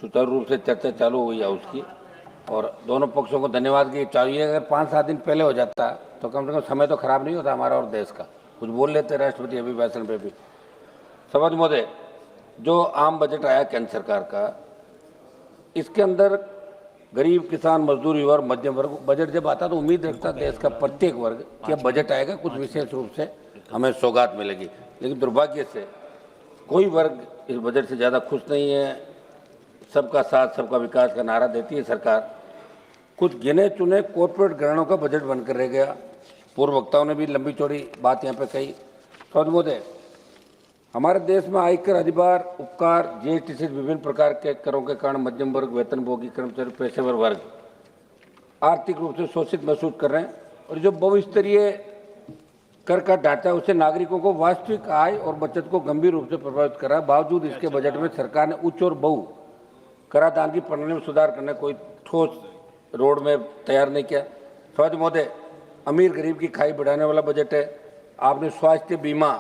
सुचारू रूप से चर्चा चालू हुई है उसकी, और दोनों पक्षों को धन्यवाद की चाहिए। अगर 5-7 दिन पहले हो जाता तो कम से कम समय तो खराब नहीं होता हमारा और देश का, कुछ बोल लेते राष्ट्रपति अभिभाषण पे भी। सभापति महोदय, जो आम बजट आया केंद्र सरकार का, इसके अंदर गरीब, किसान, मजदूर, युवा और मध्यम वर्ग बजट जब आता तो उम्मीद रखता देश का प्रत्येक वर्ग कि अब बजट आएगा, कुछ विशेष रूप से हमें सौगात मिलेगी। लेकिन दुर्भाग्य से कोई वर्ग इस बजट से ज़्यादा खुश नहीं है। सबका साथ सबका विकास का नारा देती है सरकार, कुछ गिने चुने कॉर्पोरेट घरानों का बजट बनकर रह गया। पूर्व वक्ताओं ने भी लंबी चौड़ी बात यहाँ पे कही। सभापति महोदय, हमारे देश में आयकर, अधिभार, उपकार, जीएसटी से विभिन्न प्रकार के करों के कारण मध्यम वर्ग, वेतनभोगी, कर्मचारी, पेशेवर वर्ग आर्थिक रूप से शोषित महसूस कर रहे हैं। और जो बहुस्तरीय कर का ढांचा उसे नागरिकों को वास्तविक आय और बचत को गंभीर रूप से प्रभावित कर रहा है। बावजूद इसके बजट में सरकार ने उच्च और बहु कराधान की प्रणाली में सुधार करने कोई ठोस रोड में तैयार नहीं किया। सभापति महोदय, अमीर गरीब की खाई बढ़ाने वाला बजट है। आपने स्वास्थ्य बीमा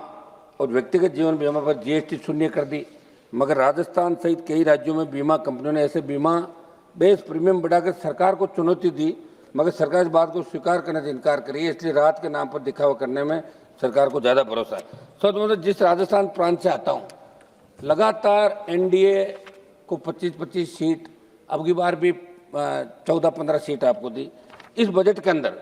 और व्यक्तिगत जीवन बीमा पर जीएसटी शून्य कर दी, मगर राजस्थान सहित कई राज्यों में बीमा कंपनियों ने ऐसे बीमा बेस प्रीमियम बढ़ाकर सरकार को चुनौती दी, मगर सरकार इस बात को स्वीकार करने से इनकार करी है। इसलिए राहत के नाम पर दिखावा करने में सरकार को ज़्यादा भरोसा है। सभापति महोदय, जिस राजस्थान प्रांत से आता हूँ, लगातार एनडीए को 25-25 सीट, अब की बार भी 14-15 सीट आपको दी। इस बजट के अंदर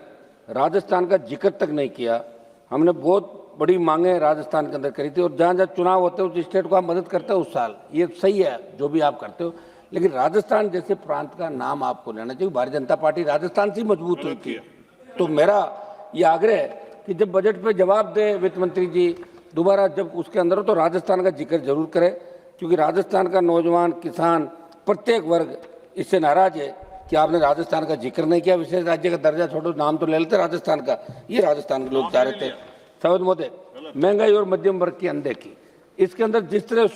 राजस्थान का जिक्र तक नहीं किया। हमने बहुत बड़ी मांगे राजस्थान के अंदर करी थी, और जहाँ जहाँ चुनाव होते हैं उस स्टेट को आप मदद करते हो उस साल, ये सही है जो भी आप करते हो, लेकिन राजस्थान जैसे प्रांत का नाम आपको लेना चाहिए। भारतीय जनता पार्टी राजस्थान से मजबूत हुई थी। तो मेरा ये आग्रह है कि जब बजट पे जवाब दे वित्त मंत्री जी दोबारा, जब उसके अंदर हो तो राजस्थान का जिक्र जरूर करें, क्योंकि राजस्थान का नौजवान, किसान, प्रत्येक वर्ग इससे नाराज है कि आपने राजस्थान का जिक्र नहीं किया। विशेष राज्य का दर्जा छोड़ो, नाम तो ले लेते राजस्थान का, ये राजस्थान के लोग चाह रहे थे। सभापति महोदय, महंगाई और मध्यम वर्ग की अनदेखी, इसके अंदर जिस तरह